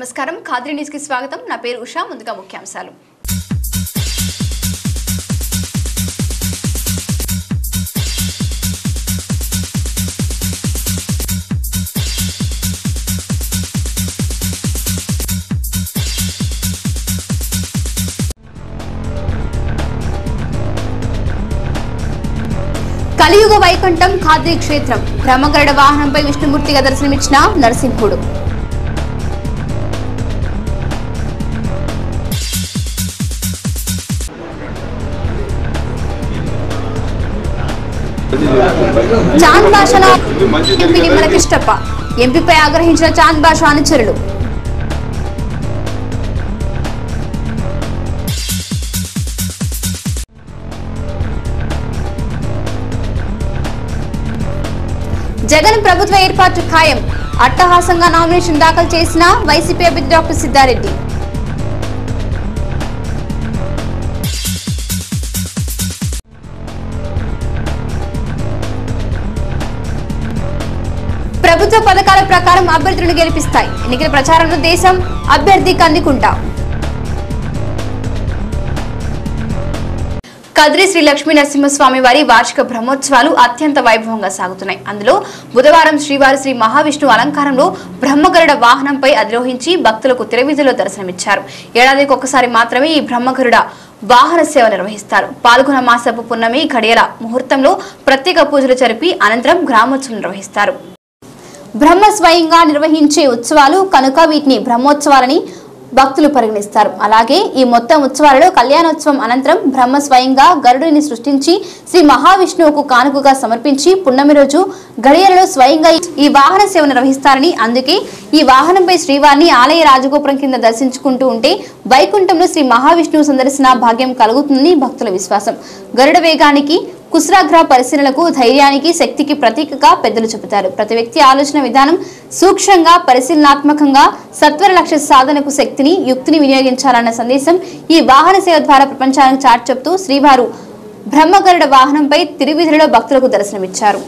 నమస్కారం ఖాద్రి న్యూస్ కి స్వాగతం నా పేరు ఉషా ముందుగా ముఖ్యాంశాలు కలియుగ వైకుంఠం ఖాద్రి క్షేత్రం బ్రహ్మగరుడ వాహనంపై విష్ణుమూర్తిగా దర్శనమిచ్చిన నరసింహుడు చాంద్ భాషలో ఎంపీ నిమ్మల కిష్టప్ప ఎంపీపై ఆగ్రహించిన చాంద్ భాష అనుచరులు జగన్ ప్రభుత్వ ఏర్పాటు ఖాయం అట్టహాసంగా నామినేషన్ దాఖలు చేసిన వైసీపీ అభ్యర్థి డాక్టర్ సిద్ధారెడ్డి ప్రభుత్వ పథకాల ప్రకారం అభ్యర్థులను గెలిపిస్తాయి ఎన్నికల ప్రచారంలో దేశం అభ్యర్థి కందికుంట కద్రి శ్రీ లక్ష్మీ నరసింహస్వామి వారి వార్షిక బ్రహ్మోత్సవాలు అత్యంత వైభవంగా సాగుతున్నాయి. అందులో బుధవారం శ్రీవారి శ్రీ మహావిష్ణు అలంకారంలో బ్రహ్మగరుడ వాహనంపై అధిరోహించి భక్తులకు తిరువీధిలో దర్శనమిచ్చారు. ఏడాదికి ఒక్కసారి మాత్రమే ఈ బ్రహ్మగరుడ వాహన సేవ నిర్వహిస్తారు. పాల్గొన మాసపు పున్నమి ఘడియల ముహూర్తంలో ప్రత్యేక పూజలు జరిపి అనంతరం గ్రామోత్సవం నిర్వహిస్తారు. బ్రహ్మ స్వయంగా నిర్వహించే ఉత్సవాలు కనుక వీటిని బ్రహ్మోత్సవాలని భక్తులు పరిగణిస్తారు. అలాగే ఈ మొత్తం ఉత్సవాలలో కళ్యాణోత్సవం అనంతరం బ్రహ్మ స్వయంగా గరుడిని సృష్టించి శ్రీ మహావిష్ణువుకు కానుకగా సమర్పించి పున్నమి రోజు గడియలలో స్వయంగా ఈ వాహన సేవ నిర్వహిస్తారని, అందుకే ఈ వాహనంపై శ్రీవారిని ఆలయ రాజగోపురం కింద దర్శించుకుంటూ ఉంటే వైకుంఠంలో శ్రీ మహావిష్ణువు సందర్శన భాగ్యం కలుగుతుందని భక్తుల విశ్వాసం. గరుడ వేగానికి, కుశలాగ్రహ పరిశీలనకు, ధైర్యానికి, శక్తికి ప్రతీకగా పెద్దలు చెబుతారు. ప్రతి వ్యక్తి ఆలోచన విధానం సూక్ష్మంగా, పరిశీలనాత్మకంగా సత్వర లక్ష్య సాధనకు శక్తిని, యుక్తిని వినియోగించాలన్న సందేశం ఈ వాహన సేవ ద్వారా ప్రపంచానికి చాటి చెబుతూ శ్రీవారు బ్రహ్మగరుడ వాహనంపై తిరువీధులలో భక్తులకు దర్శనమిచ్చారు.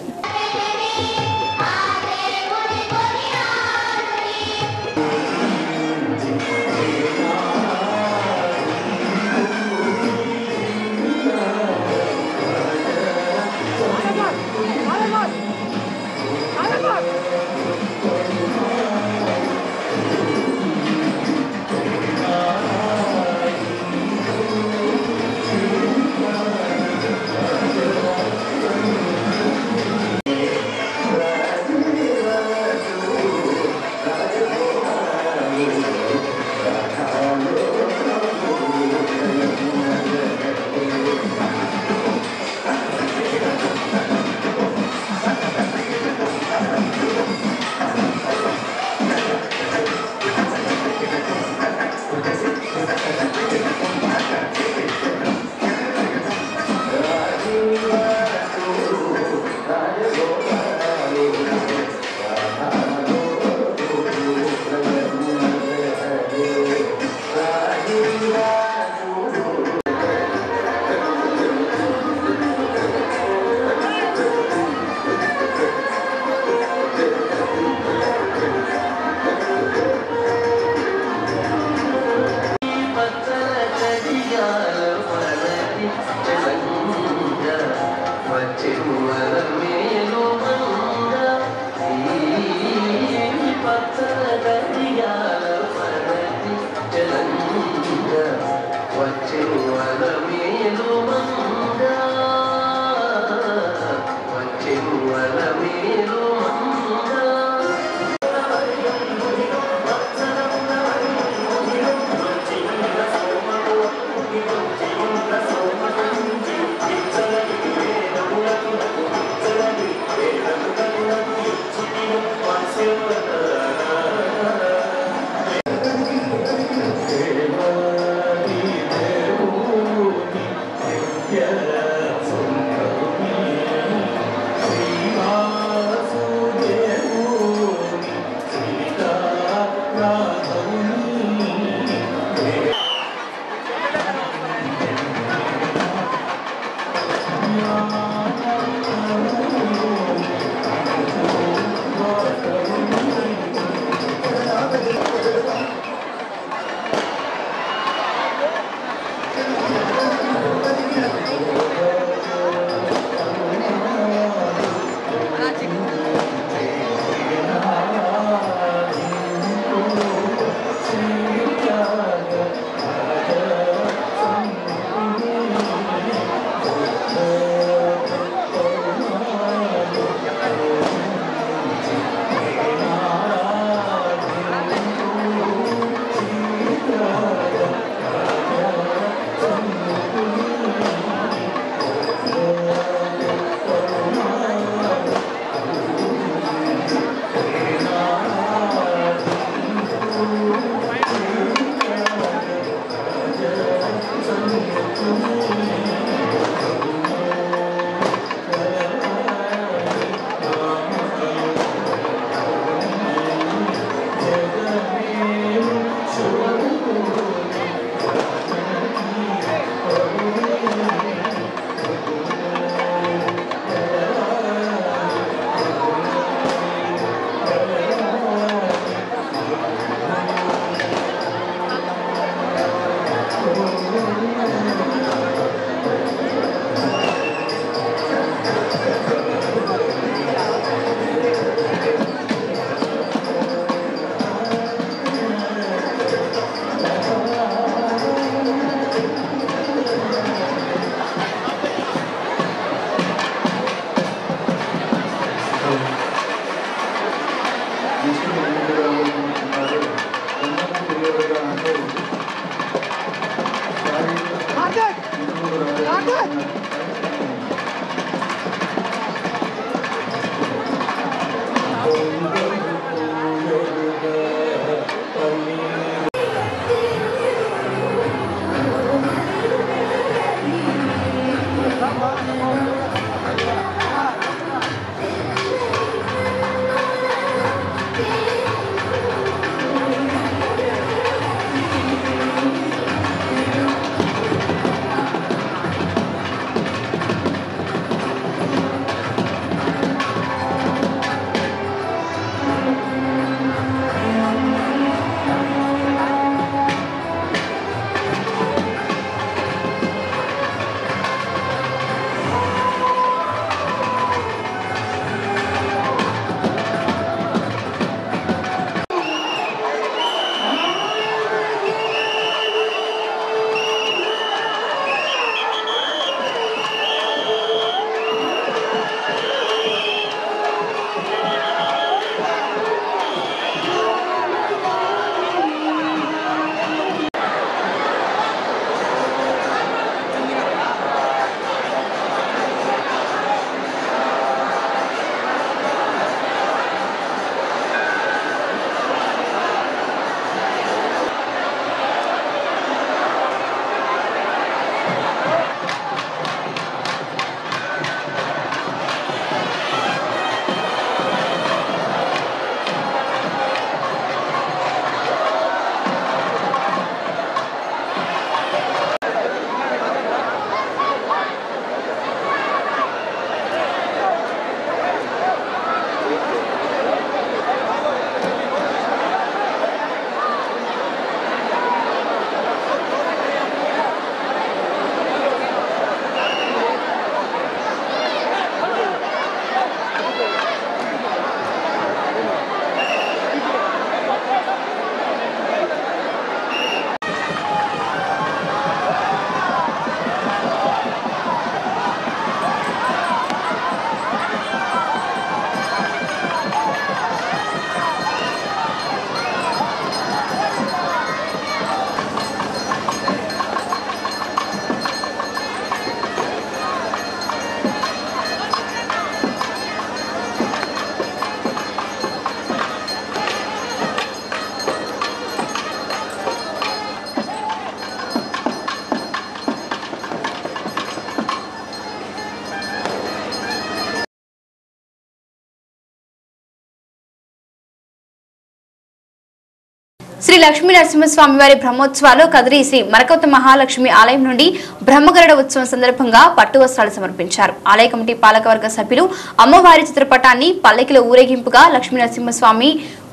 శ్రీ లక్ష్మీ నరసింహస్వామి వారి బ్రహ్మోత్సవాలు కదిరి శ్రీ మరకత మహాలక్ష్మి ఆలయం నుండి బ్రహ్మగరుడ ఉత్సవం సందర్భంగా పట్టు వస్త్రాలు సమర్పించారు. ఆలయ కమిటీ పాలకవర్గ సభ్యులు అమ్మవారి చిత్రపటాన్ని పల్లకిలో ఊరేగింపుగా లక్ష్మీ నరసింహస్వామి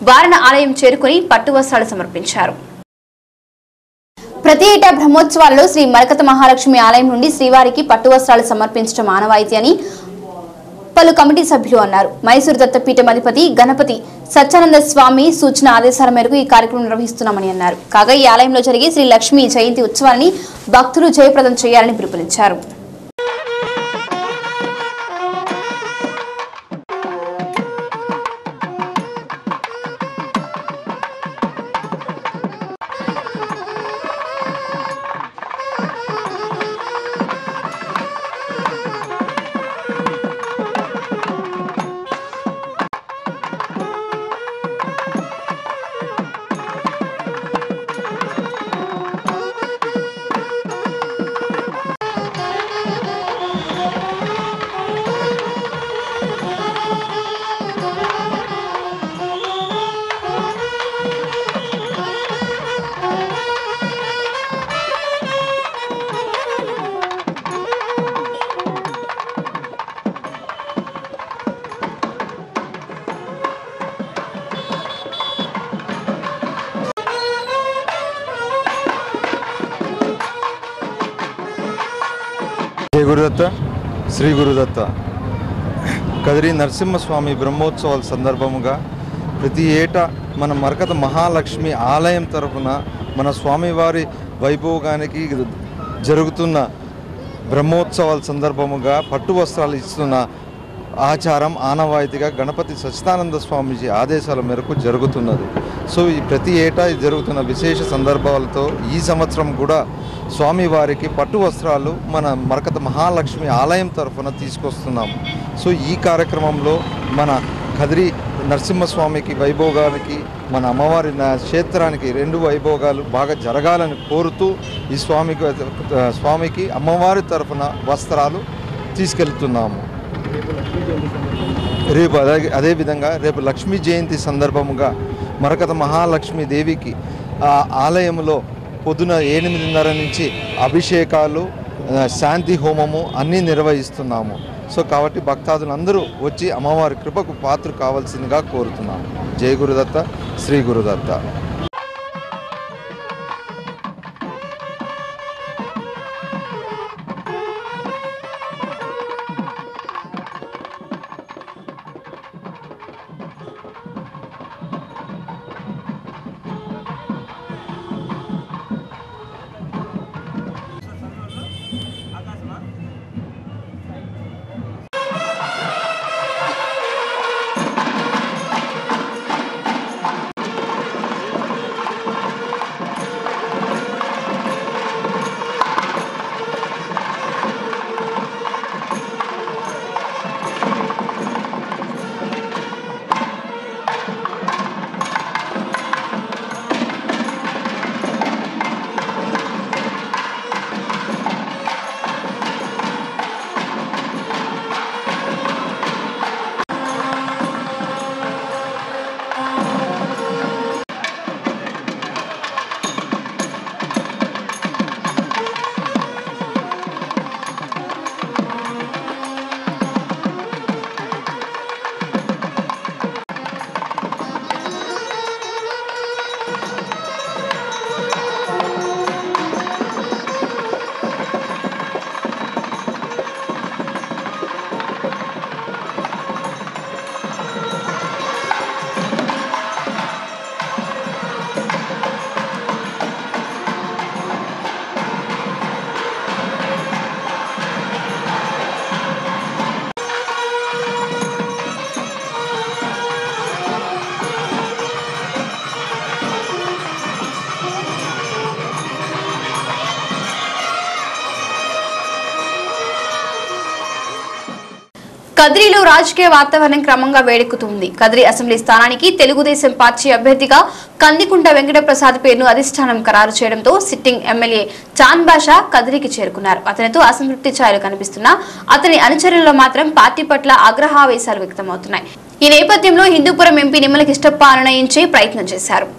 వారణ ఆలయం చేరుకుని పట్టు వస్త్రాలు సమర్పించారు. ప్రతి ఏటా బ్రహ్మోత్సవాల్లో శ్రీ మరకత మహాలక్ష్మి ఆలయం నుండి శ్రీవారికి పట్టు వస్త్రాలు సమర్పించడం ఆనవాయితీ అని పలు కమిటీ సభ్యులు అన్నారు. మైసూరు దత్తపీఠం అధిపతి గణపతి సత్యానంద స్వామి సూచన ఆదేశాల మేరకు ఈ కార్యక్రమం నిర్వహిస్తున్నామని అన్నారు. కాగా ఈ ఆలయంలో జరిగే శ్రీ లక్ష్మీ జయంతి ఉత్సవాన్ని భక్తులు జయప్రదం చేయాలని పిలుపునిచ్చారు. జై గురుదత్త, శ్రీ గురుదత్త. కదిరి నరసింహస్వామి బ్రహ్మోత్సవాల సందర్భముగా ప్రతి ఏటా మన మరకత మహాలక్ష్మి ఆలయం తరఫున మన స్వామివారి వైభోగానికి జరుగుతున్న బ్రహ్మోత్సవాల సందర్భముగా పట్టు వస్త్రాలు ఇస్తున్న ఆచారం ఆనవాయితీగా గణపతి సచ్చిదానంద స్వామీజీ ఆదేశాల మేరకు జరుగుతున్నది. సో ఈ ప్రతి ఏటా జరుగుతున్న విశేష సందర్భాలతో ఈ సంవత్సరం కూడా స్వామివారికి పట్టు వస్త్రాలు మన మరకత మహాలక్ష్మి ఆలయం తరఫున తీసుకొస్తున్నాము. సో ఈ కార్యక్రమంలో మన కదిరి నరసింహస్వామికి వైభోగానికి మన అమ్మవారి క్షేత్రానికి రెండు వైభోగాలు బాగా జరగాలని కోరుతూ ఈ స్వామికి అమ్మవారి తరఫున వస్త్రాలు తీసుకెళ్తున్నాము. రేపు అదేవిధంగా రేపు లక్ష్మీ జయంతి సందర్భముగా మరకత మహాలక్ష్మి దేవికి ఆలయంలో పొద్దున 8:30 నుంచి అభిషేకాలు, శాంతి హోమము అన్నీ నిర్వహిస్తున్నాము. సో కాబట్టి భక్తాదులందరూ వచ్చి అమ్మవారి కృపకు పాత్ర కావాల్సిందిగా కోరుతున్నాము. జై గురుదత్త, శ్రీ గురుదత్త. కదిరిలో రాజకీయ వాతావరణం క్రమంగా వేడెక్కుతుంది. కదిరి అసెంబ్లీ స్థానానికి తెలుగుదేశం పార్టీ అభ్యర్థిగా కందికుంట వెంకటప్రసాద్ పేరును అధిష్టానం ఖరారు చేయడంతో సిట్టింగ్ ఎమ్మెల్యే చాన్ బాషా కదిరికి చేరుకున్నారు. అతనితో అసంతృప్తి ఛాయలు కనిపిస్తున్నా అతని అనుచరులలో మాత్రం పార్టీ పట్ల ఆగ్రహావేశాలు వ్యక్తమవుతున్నాయి. ఈ నేపథ్యంలో హిందూపురం ఎంపీ నిమ్మల కిష్టప్ప అనునయించే ప్రయత్నం చేశారు.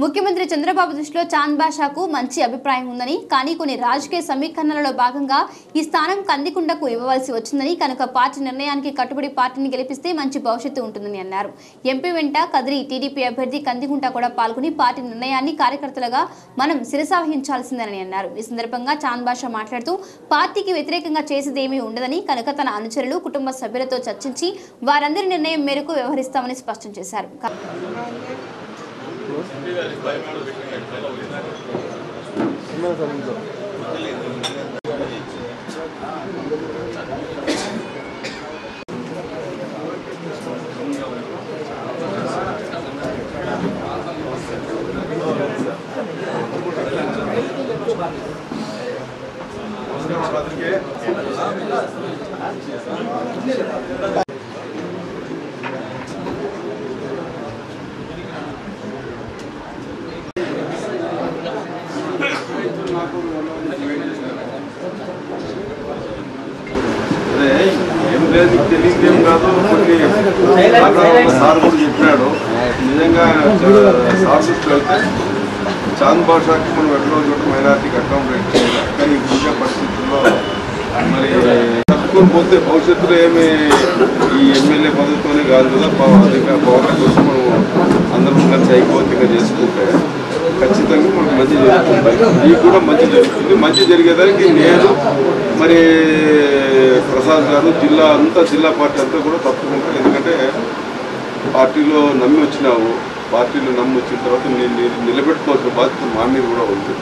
ముఖ్యమంత్రి చంద్రబాబు దృష్టిలో చాంద్ బాషాకు మంచి అభిప్రాయం ఉందని, కానీ కొన్ని రాజకీయ సమీకరణలలో భాగంగా ఈ స్థానం కందికుండకు ఇవ్వవలసి వచ్చిందని, కనుక పార్టీ నిర్ణయానికి కట్టుబడి పార్టీని గెలిపిస్తే మంచి భవిష్యత్తు ఉంటుందని అన్నారు. ఎంపీ వెంట కదిరి టీడీపీ అభ్యర్థి కందికుంట కూడా పాల్గొని పార్టీ నిర్ణయాన్ని కార్యకర్తలుగా మనం శిరసావహించాల్సిందని అన్నారు. ఈ సందర్భంగా చాంద్ బాషా మాట్లాడుతూ పార్టీకి వ్యతిరేకంగా చేసేదేమీ ఉండదని, కనుక తన అనుచరులు కుటుంబ సభ్యులతో చర్చించి వారందరి నిర్ణయం మేరకు వ్యవహరిస్తామని స్పష్టం చేశారు. ఏం లేదు తెలియదేం కాదు కొన్ని సార్ కూడా చెప్పినాడు. నిజంగా సార్ దృష్టిలో అయితే చాంద్ బాషాకి మనం ఎక్కడో చోట మైనార్టీకి అకామిడేట్ చేయాలి. కానీ ఇంకొక పరిస్థితుల్లో మరి తక్కువ పోతే భవిష్యత్తులో ఏమి ఈ ఎమ్మెల్యే పదవితోనే కాదు కదా, పవర్ కోసం మనం అందరం కలిసి ఐక్యవతిగా చేసుకుంటే ఖచ్చితంగా మనకు మంచి జరుగుతుంది. మీకు కూడా మంచి జరుగుతుంది. మంచి జరిగేదానికి నేను మరి ప్రసాద్ గారు జిల్లా పార్టీ అంతా కూడా తప్పుకుంటా. ఎందుకంటే పార్టీలో నమ్మి వచ్చినావు, పార్టీలో నమ్మి వచ్చిన తర్వాత నేను నిలబెట్టుకోవాల్సిన బాధ్యత మా మీద కూడా ఉంది,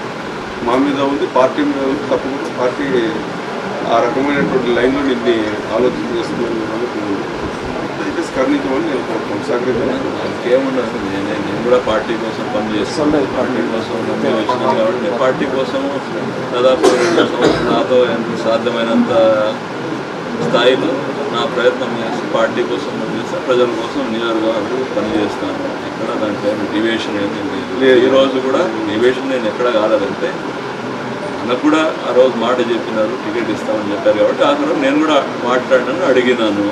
పార్టీ మీద ఉంది. తప్పకుండా పార్టీ ఆ రకమైనటువంటి లైన్లో నిన్ను ఆలోచన చేస్తున్నాను. కర్ణించమని నేను సహకరించాను. ఇంకేముండదు, నేను కూడా పార్టీ కోసం పనిచేస్తాను. పార్టీ కోసం నమ్మి వచ్చినాను కాబట్టి పార్టీ కోసం దాదాపు నాతో ఎంత సాధ్యమైనంత స్థాయిలో నా ప్రయత్నం చేసి పార్టీ కోసం పనిచేస్తాను, ప్రజల కోసం నియోజకవర్గం పనిచేస్తాను. ఎక్కడ దాంట్లో డివియేషన్ ఏమీ లేదు. ఈరోజు కూడా డివియేషన్ నేను ఎక్కడ కాలేదంటే నాకు కూడా ఆ రోజు మాట చెప్పినారు, టికెట్ ఇస్తామని చెప్పారు కాబట్టి ఆ తర్వాత నేను కూడా మాట్లాడినాను, అడిగినాను.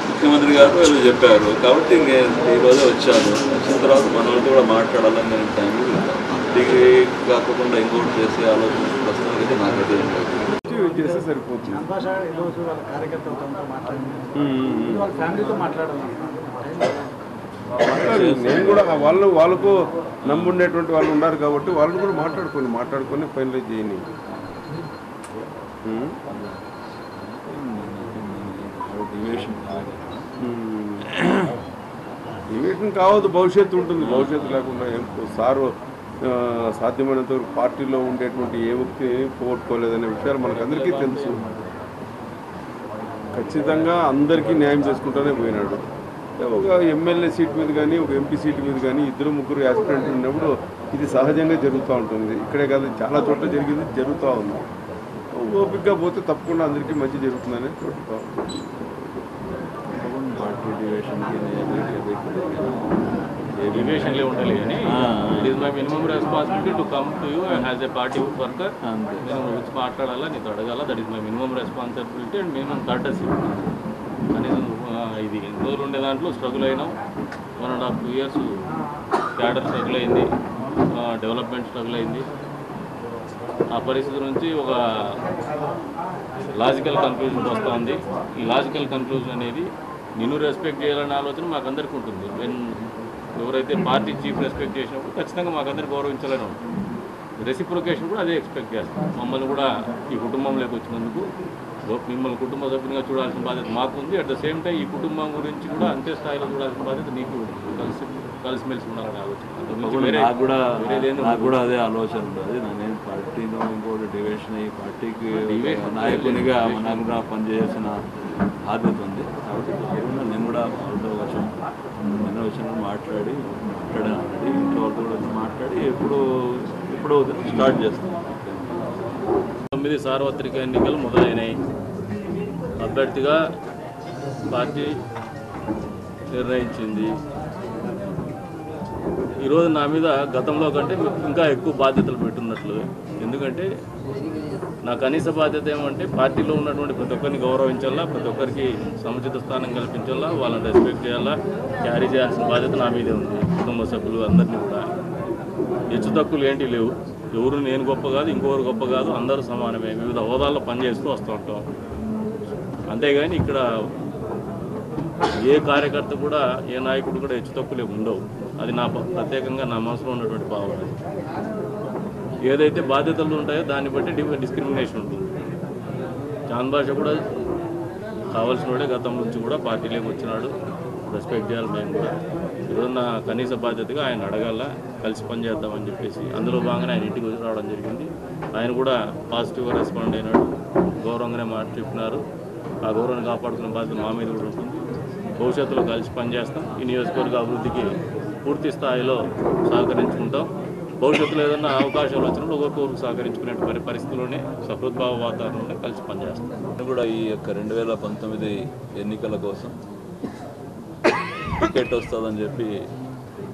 ముఖ్యమంత్రి గారు ఏదో చెప్పారు కాబట్టి ఈరోజే వచ్చాను. వచ్చిన తర్వాత మన వాళ్ళతో కూడా మాట్లాడాలని నేను టైంలో వెళ్తాను. డిగ్రీ కాకుండా ఇంకోటి చేసే ఆలోచన ప్రస్తుతానికి నాకైతే చేస్తే సరిపోతుంది. నేను కూడా వాళ్ళకు నమ్ముండేటువంటి వాళ్ళు ఉన్నారు కాబట్టి వాళ్ళని కూడా మాట్లాడుకొని ఫైనలైజ్ చేయని. డివేషన్ కావద్దు, భవిష్యత్తు ఉంటుంది. భవిష్యత్తు లేకుండా ఏం సారు సాధ్యమైనంత వరకు పార్టీలో ఉండేటువంటి ఏ వ్యక్తిని పోగొట్టుకోలేదనే విషయాలు మనకందరికీ తెలుసు. ఖచ్చితంగా అందరికీ న్యాయం చేసుకుంటూనే పోయినాడు. ఒక ఎమ్మెల్యే సీట్ మీద కానీ ఒక ఎంపీ సీట్ మీద కానీ 2-3 యాస్పిరెంట్ ఉన్నప్పుడు ఇది సహజంగా జరుగుతూ ఉంటుంది. ఇక్కడే కాదు, చాలా చోట్ల జరుగుతూ ఉంది. ఓపికగా పోతే తప్పకుండా అందరికీ మంచి జరుగుతుందని కోరుతా ఉంది. పార్టీ డివియేషన్కి డివియేషన్లే ఉండాలి కానీ it is my minimum responsibility to come to you as a party worker. నేను వచ్చి మాట్లాడాలా, నీతో అడగాల. That is my minimum responsibility and minimum courtesy. కనీసం ఇది ఎన్ని రోజులు ఉండే దాంట్లో స్ట్రగుల్ అయినాం. 1.5 years క్యాడర్ స్ట్రగుల్ అయింది, డెవలప్మెంట్ స్ట్రగుల్ అయింది. ఆ పరిస్థితి నుంచి ఒక లాజికల్ కన్క్లూజన్ వస్తూ ఉంది. ఈ లాజికల్ కన్క్లూజన్ అనేది నిన్ను రెస్పెక్ట్ చేయాలనే ఆలోచన మాకందరికీ ఉంటుంది. ఎవరైతే పార్టీ చీఫ్ రెస్పెక్ట్ చేసినప్పుడు ఖచ్చితంగా మాకందరికీ గౌరవించాలని ఉంటుంది. రెసిప్రొకేషన్ కూడా అదే ఎక్స్పెక్ట్ చేస్తాం. మమ్మల్ని కూడా ఈ కుటుంబంలోకి వచ్చినందుకు మిమ్మల్ని కుటుంబ సభ్యునిగా చూడాల్సిన బాధ్యత మాకుంది. అట్ ద సేమ్ టైం ఈ కుటుంబం గురించి కూడా అంతే స్థాయిలో చూడాల్సిన బాధ్యత నీకు కలిసిమెలిసి ఉండాలని ఆలోచన. నాకు కూడా అదే ఆలోచన ఉంటుంది. నేను పార్టీలో ఇంకోటి డివియేషన్ అయ్యి పార్టీకి నాయకునిగా నాకు కూడా పనిచేయాల్సిన బాధ్యత ఉంది. కాబట్టి నేను కూడా వాళ్ళతో వచ్చిన మాట్లాడాను. ఇంట్లో వాళ్ళతో కూడా మాట్లాడి ఇప్పుడు స్టార్ట్ చేస్తాను. 9 సార్వత్రిక ఎన్నికలు మొదలైనాయి. అభ్యర్థిగా పార్టీ నిర్ణయించింది. ఈరోజు నా మీద గతంలో కంటే ఇంకా ఎక్కువ బాధ్యతలు పెట్టున్నట్లు. ఎందుకంటే నా కనీస బాధ్యత ఏమంటే పార్టీలో ఉన్నటువంటి ప్రతి ఒక్కరిని గౌరవించాలా, ప్రతి ఒక్కరికి సముచిత స్థానం కల్పించాలా, వాళ్ళని రెస్పెక్ట్ చేయాలా, క్యారీ చేయాల్సిన బాధ్యత నా మీదే ఉంది. కుటుంబ సభ్యులు అందరినీ కూడా హెచ్చు తక్కువలు ఏంటి లేవు. ఎవరు నేను గొప్ప కాదు, ఇంకొకరు గొప్ప కాదు, అందరూ సమానమే. వివిధ హోదాల్లో పనిచేస్తూ వస్తూ ఉంటాం. అంతేగాని ఇక్కడ ఏ కార్యకర్త కూడా, ఏ నాయకుడు కూడా హెచ్చు తక్కువలే ఉండవు. అది నా ప్రత్యేకంగా నా మనసులో ఉన్నటువంటి భావన. ఏదైతే బాధ్యతలు ఉంటాయో దాన్ని బట్టి డిస్క్రిమినేషన్ ఉంటుంది. చాంద్ భాష కూడా కావాల్సిన వాడే గతం నుంచి కూడా పార్టీలోకి వచ్చినాడు. రెస్పెక్ట్ చేయాలి. మేము కూడా ఈరోజు నా కనీస బాధ్యతగా ఆయన అడగాల, కలిసి పనిచేద్దామని చెప్పేసి అందులో భాగంగానే ఆయన ఇంటికి రావడం జరిగింది. ఆయన కూడా పాజిటివ్గా రెస్పాండ్ అయినాడు. గౌరవంగానే మాట చెప్పినారు. ఆ గౌరవాన్ని కాపాడుకునే బాధ్యత మా మీద కూడా ఉంటుంది. భవిష్యత్తులో కలిసి పనిచేస్తాం. ఈ నియోజకవర్గ అభివృద్ధికి పూర్తి స్థాయిలో సహకరించుకుంటాం. భవిష్యత్తులో ఏదన్నా అవకాశాలు వచ్చినప్పుడు ఒకరికొకరు సహకరించుకునే పరిస్థితుల్లోనే సహృద్భావ వాతావరణంలో కలిసి పనిచేస్తాం. నేను కూడా ఈ యొక్క 2019 ఎన్నికల కోసం టికెట్ వస్తుందని చెప్పి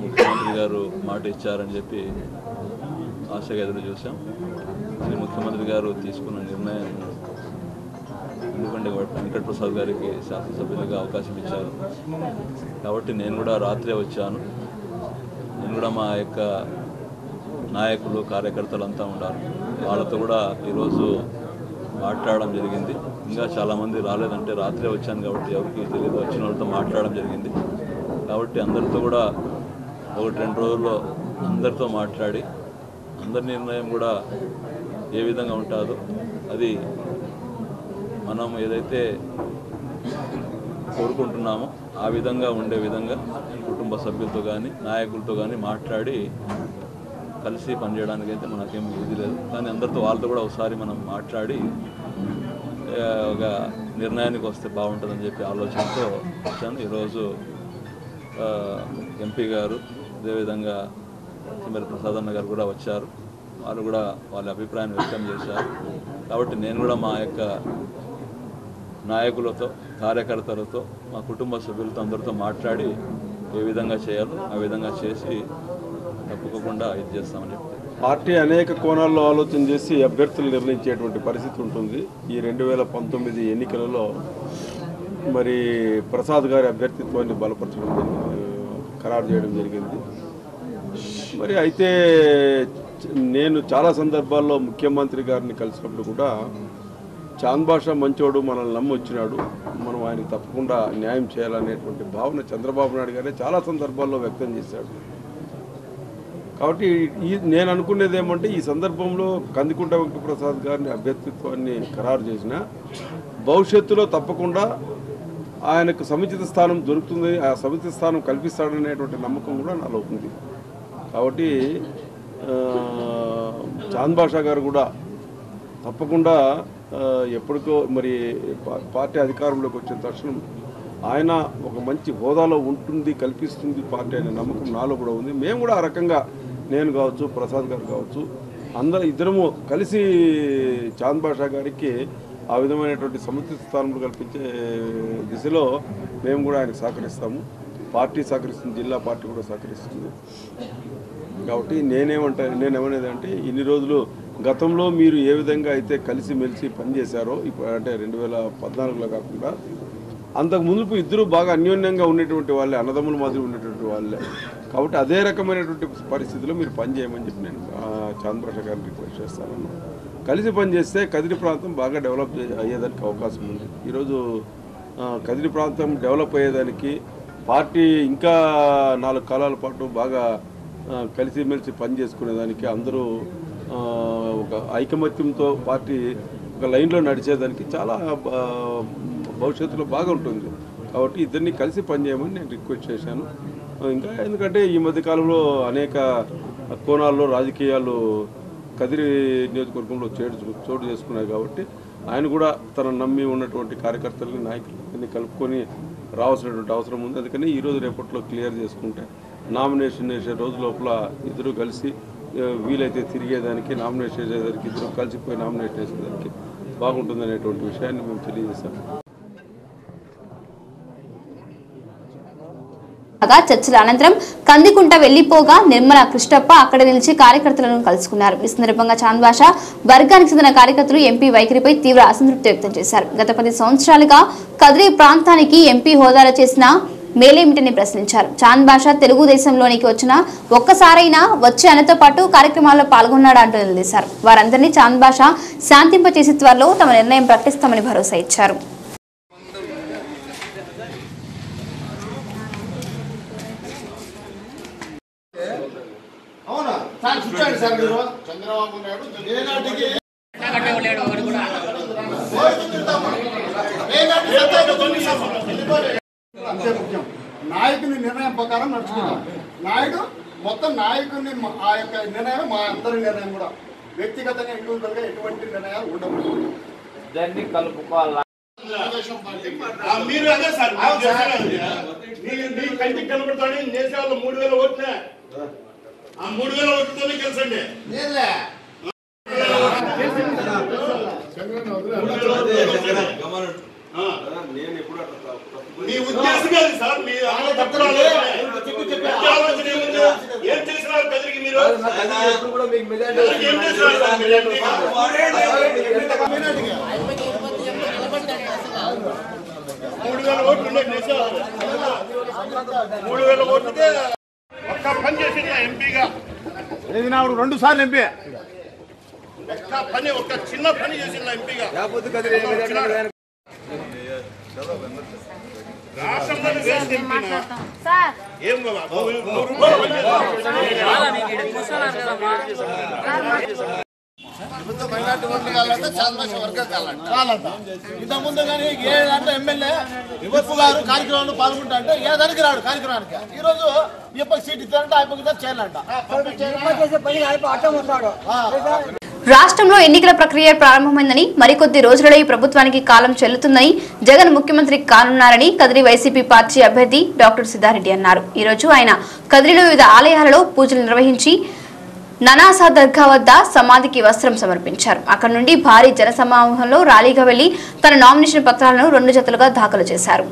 ముఖ్యమంత్రి గారు మాట ఇచ్చారని చెప్పి ఆశగా ఎదురు చూసాం. శ్రీ ముఖ్యమంత్రి గారు తీసుకున్న నిర్ణయం, ఎందుకంటే వెంకట ప్రసాద్ గారికి శాసనసభ్యులుగా అవకాశం ఇచ్చారు కాబట్టి నేను కూడా రాత్రే వచ్చాను. నేను కూడా మా యొక్క నాయకులు, కార్యకర్తలు అంతా ఉన్నారు. వాళ్ళతో కూడా ఈరోజు మాట్లాడడం జరిగింది. ఇంకా చాలామంది రాలేదంటే రాత్రే వచ్చాను కాబట్టి ఎవరికి తెలియదు. వచ్చిన వాళ్ళతో మాట్లాడడం జరిగింది కాబట్టి అందరితో కూడా 1-2 రోజుల్లో అందరితో మాట్లాడి అందరి నిర్ణయం కూడా ఏ విధంగా ఉంటుందో అది మనం ఏదైతే కోరుకుంటున్నామో ఆ విధంగా ఉండే విధంగా కుటుంబ సభ్యులతో కానీ నాయకులతో కానీ మాట్లాడి కలిసి పనిచేయడానికి అయితే మనకేం ఇది లేదు. కానీ అందరితో వాళ్ళతో కూడా ఒకసారి మనం మాట్లాడి ఒక నిర్ణయానికి వస్తే బాగుంటుందని చెప్పి ఆలోచనతో వచ్చాను. ఈరోజు ఎంపీ గారు, అదేవిధంగా సిమ్మరి ప్రసాద్ అన్న గారు కూడా వచ్చారు. వాళ్ళు కూడా వాళ్ళ అభిప్రాయాన్ని వ్యక్తం చేశారు. కాబట్టి నేను కూడా మా యొక్క నాయకులతో, కార్యకర్తలతో, మా కుటుంబ సభ్యులతో అందరితో మాట్లాడి ఏ విధంగా చేయాలో ఆ విధంగా చేసి తప్పకుండా ఇది చేస్తామని చెప్తాను. పార్టీ అనేక కోణాల్లో ఆలోచన చేసి అభ్యర్థులు నిర్ణయించేటువంటి పరిస్థితి ఉంటుంది. ఈ 2019 ఎన్నికలలో మరి ప్రసాద్ గారి అభ్యర్థిత్వాన్ని బలపరచడం ఖరారు చేయడం జరిగింది. మరి అయితే నేను చాలా సందర్భాల్లో ముఖ్యమంత్రి గారిని కలిసినప్పుడు కూడా చాంద్ భాష మంచోడు, మనల్ని నమ్మి వచ్చినాడు, మనం ఆయనకు తప్పకుండా న్యాయం చేయాలనేటువంటి భావన చంద్రబాబు నాయుడు గారే చాలా సందర్భాల్లో వ్యక్తం చేశాడు. కాబట్టి నేను అనుకునేది ఏమంటే ఈ సందర్భంలో కందికుంట వెంకటప్రసాద్ గారిని అభ్యర్థిత్వాన్ని ఖరారు చేసిన భవిష్యత్తులో తప్పకుండా ఆయనకు సముచిత స్థానం దొరుకుతుంది, ఆ సముచిత స్థానం కల్పిస్తాడనేటువంటి నమ్మకం కూడా నాలో ఉంది. కాబట్టి చాంద్ భాషా గారు కూడా తప్పకుండా ఎప్పటికో మరి పార్టీ అధికారంలోకి వచ్చిన తక్షణం ఆయన ఒక మంచి హోదాలో ఉంటుంది, కల్పిస్తుంది పార్టీ అనే నమ్మకం నాలో కూడా ఉంది. మేము కూడా ఆ రకంగా, నేను కావచ్చు, ప్రసాద్ గారు కావచ్చు, ఇద్దరము కలిసి చాంద్ భాషా గారికి ఆ విధమైనటువంటి సముచిత స్థానంలో కల్పించే దిశలో మేము కూడా ఆయనకు సహకరిస్తాము. పార్టీ సహకరిస్తుంది, జిల్లా పార్టీ కూడా సహకరిస్తుంది. కాబట్టి నేనేమనేది అంటే ఇన్ని రోజులు గతంలో మీరు ఏ విధంగా అయితే కలిసిమెలిసి పనిచేశారో, ఇప్పుడు అంటే 2014లో కాకుండా అంతకు ముందు ఇద్దరు బాగా అన్యోన్యంగా ఉండేటువంటి వాళ్ళే, అన్నదమ్ముల మాదిరి ఉండేటువంటి వాళ్ళే. కాబట్టి అదే రకమైనటువంటి పరిస్థితిలో మీరు పనిచేయమని చెప్పి నేను చాంద్ భాషా గారిని రిక్వెస్ట్ చేస్తాను. కలిసి పనిచేస్తే కదిరి ప్రాంతం బాగా డెవలప్ అయ్యేదానికి అవకాశం ఉంది. ఈరోజు కదిరి ప్రాంతం డెవలప్ అయ్యేదానికి పార్టీ ఇంకా 4 కాలాల పాటు బాగా కలిసిమెలిసి పనిచేసుకునేదానికి, అందరూ ఒక ఐకమత్యంతో పార్టీ ఒక లైన్లో నడిచేదానికి చాలా భవిష్యత్తులో బాగా ఉంటుంది. కాబట్టి ఇద్దరిని కలిసి పనిచేయమని నేను రిక్వెస్ట్ చేశాను. ఇంకా ఎందుకంటే ఈ మధ్యకాలంలో అనేక కోణాల్లో రాజకీయాలు కదిరి నియోజకవర్గంలో చోటు చేసుకున్నాయి. కాబట్టి ఆయన కూడా తన నమ్మి ఉన్నటువంటి కార్యకర్తలని, నాయకులని కలుపుకొని రావాల్సినటువంటి అవసరం ఉంది. అందుకని ఈరోజు రేపట్లో క్లియర్ చేసుకుంటే నామినేషన్ వేసే రోజు లోపల ఇద్దరు కలిసి వీలైతే తిరిగేదానికి, నామినేషన్ వేసేదానికి, ఇద్దరు కలిసిపోయి నామినేషన్ వేసేదానికి బాగుంటుందనేటువంటి విషయాన్ని మేము తెలియజేశాం. చర్చల అనంతరం కందికుంట వెళ్లిపోగా నిర్మల కృష్ణప్ప అక్కడ నిలిచి కార్యకర్తలను కలుసుకున్నారు. ఈ సందర్భంగా చాంద్ భాషా వర్గానికి చెందిన కార్యకర్తలు ఎంపీ వైఖరిపై తీవ్ర అసంతృప్తి వ్యక్తం చేశారు. గత 10 సంవత్సరాలుగా కదిరి ప్రాంతానికి ఎంపీ హోదాలో చేసిన మేలేమిటని ప్రశ్నించారు. చాంద్ బాషా తెలుగుదేశంలోనికి వచ్చిన ఒక్కసారైనా వచ్చి ఆయనతో పాటు కార్యక్రమాల్లో పాల్గొన్నాడు అంటూ నిలదీశారు. వారందరినీ చాంద్ బాషా శాంతింపచేసి త్వరలో తమ నిర్ణయం ప్రకటిస్తామని భరోసా ఇచ్చారు. అంతే ముఖ్యం. నాయకుని నిర్ణయం ప్రకారం నడుచుకుంటాం. నాయుడు మొత్తం నాయకుని ఆ యొక్క నిర్ణయం మా అందరి నిర్ణయం కూడా వ్యక్తిగతంగా ఇండివిజువల్గా ఎటువంటి నిర్ణయాలు ఉండవు. దాన్ని కలుపుకోవాలి. మీరు అదే సార్ మీ కంటికి కనబడతాడు చేసే వాళ్ళు 3000 ఓట్లే. ఆ 3000 ఓట్లతోనే గెలిచండి. మీ ఉద్దేశం కాదు సార్. మీ ఏం చేసినారు కదిరికి మీరు? ఏం చేసినారు? 3000 ఓట్లు 3000 ఓట్లకే ఒక్క పని చేసింది ఎంపీగా. ఇది నా 2 సార్లు ఎంపీ. ఒక్క చిన్న పని చేసింది ఎంపీగా. రాష్ట్రంలో వేసి ఏం మైనార్టీ ఓట్లు కావాలంటే చాంద్రశ వర్గం కావాలంట. ఇంతకుముందు కానీ ఏ దాంట్లో ఎమ్మెల్యే వివత్పు గారు కార్యక్రమంలో పాల్గొంటా అంటే ఏ దానికి రాడు కార్యక్రమానికి. ఈ రోజు ఈ సీట్ ఇస్తారంటే అయిపోతుందా చేయాలంట. రాష్ట్రంలో ఎన్నికల ప్రక్రియ ప్రారంభమైందని మరికొద్ది రోజులలో ఈ ప్రభుత్వానికి కాలం చెల్లుతుందని జగన్ ముఖ్యమంత్రి కానున్నారని కదిరి వైసీపీ పార్టీ అభ్యర్థి డాక్టర్ సిద్ధారెడ్డి అన్నారు. ఈ రోజు ఆయన కదిరిలో వివిధ ఆలయాలలో పూజలు నిర్వహించి ననాసా దర్గా వద్ద సమాధికి వస్త్రం సమర్పించారు. అక్కడి నుండి భారీ జనసమావేశంలో ర్యాలీగా వెళ్లి తన నామినేషన్ పత్రాలను 2 జతలుగా దాఖలు చేశారు.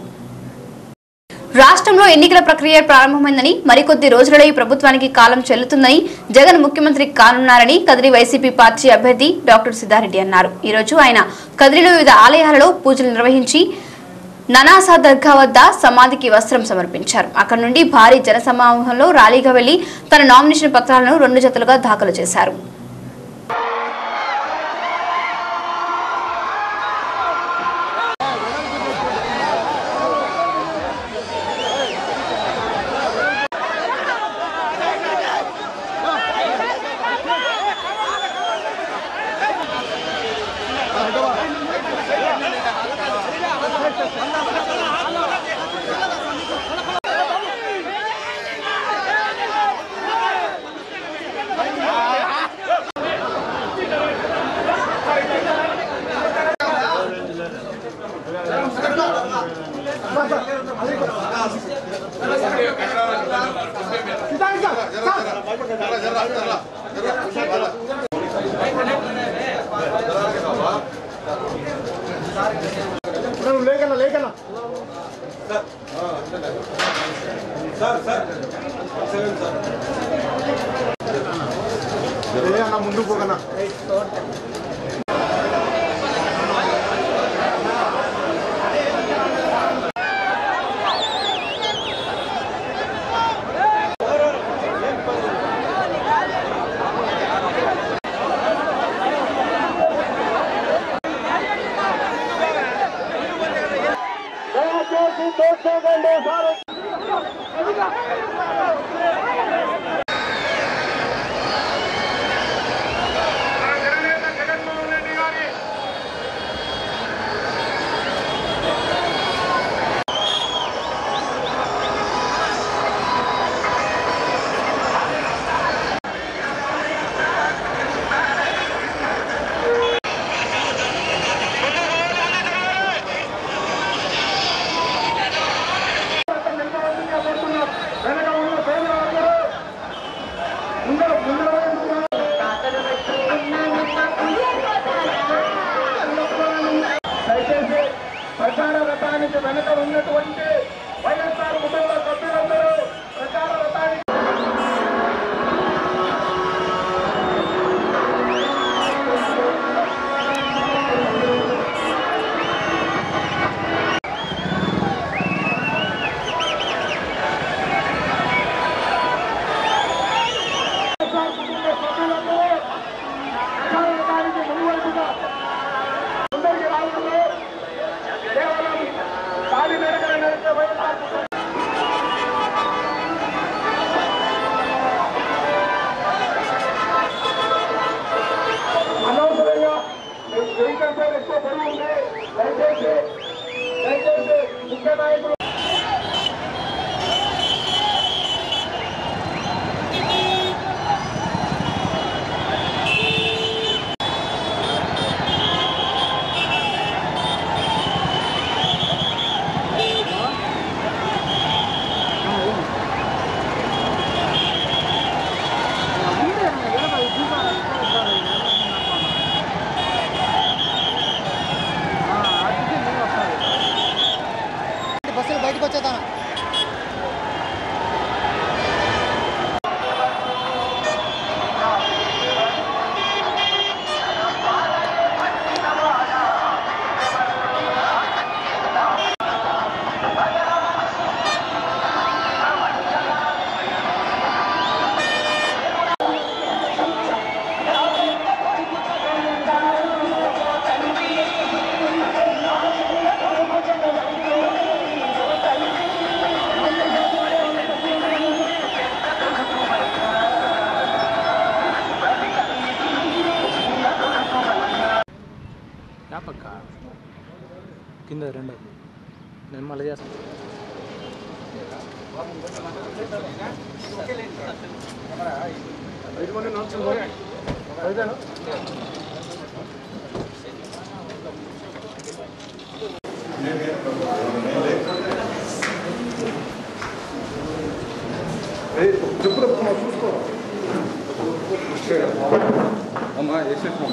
రాష్ట్రంలో ఎన్నికల ప్రక్రియ ప్రారంభమైందని మరికొద్ది రోజులలో ఈ ప్రభుత్వానికి కాలం చెల్లుతుందని జగన్ ముఖ్యమంత్రి కానున్నారని కదిరి వైసీపీ పార్టీ అభ్యర్థి డాక్టర్ సిద్ధారెడ్డి అన్నారు. ఈ రోజు ఆయన కదిరిలో వివిధ ఆలయాలలో పూజలు నిర్వహించి ననాసా దర్గా వద్ద సమాధికి వస్త్రం సమర్పించారు. అక్కడి నుండి భారీ జనసమావేశంలో ర్యాలీగా వెళ్లి తన నామినేషన్ పత్రాలను 2 జతలుగా దాఖలు చేశారు. ముందు పోగనా ప్రచార రథానికి వెనక ఉన్నటువంటి వైఎస్ఆర్ కుటుంబ సభ్యులందరూ ప్రచార రథానికి బస్సులు బయటకు వచ్చేదా పక్క కింద రెండు నేను మళ్ళీ చేస్తాను. చూసుకో అమ్మా వేసేసుకో.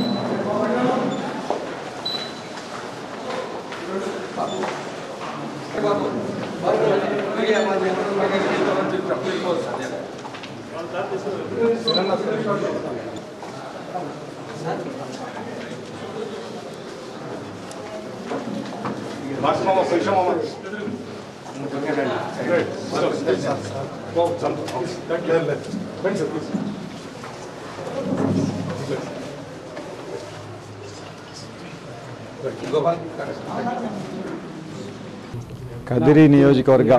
కదిరి నియోజకవర్గ